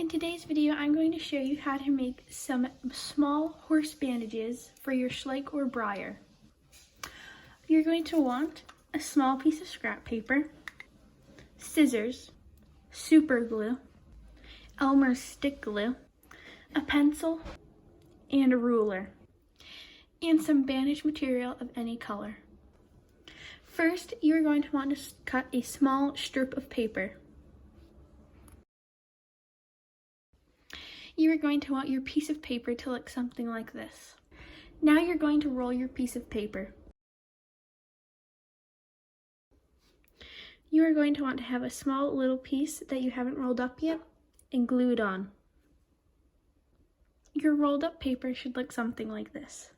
In today's video, I'm going to show you how to make some small horse bandages for your Schleich or Breyer. You're going to want a small piece of scrap paper, scissors, super glue, Elmer's stick glue, a pencil, and a ruler, and some bandage material of any color. First, you're going to want to cut a small strip of paper. You are going to want your piece of paper to look something like this. Now you're going to roll your piece of paper. You are going to want to have a small little piece that you haven't rolled up yet and glue it on. Your rolled up paper should look something like this.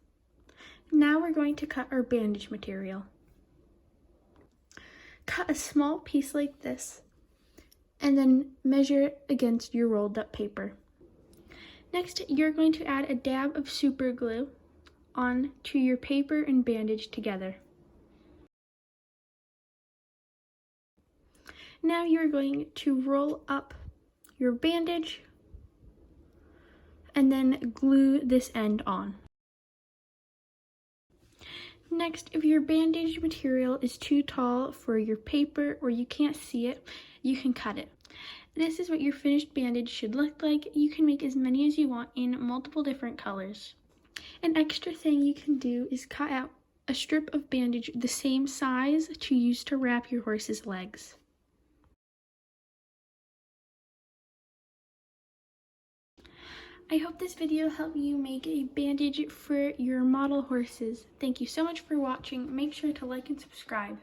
Now we're going to cut our bandage material. Cut a small piece like this and then measure it against your rolled up paper. Next, you're going to add a dab of super glue onto your paper and bandage together. Now you're going to roll up your bandage and then glue this end on. Next, if your bandage material is too tall for your paper or you can't see it, you can cut it. This is what your finished bandage should look like. You can make as many as you want in multiple different colors. An extra thing you can do is cut out a strip of bandage the same size to use to wrap your horse's legs. I hope this video helped you make a bandage for your model horses. Thank you so much for watching. Make sure to like and subscribe.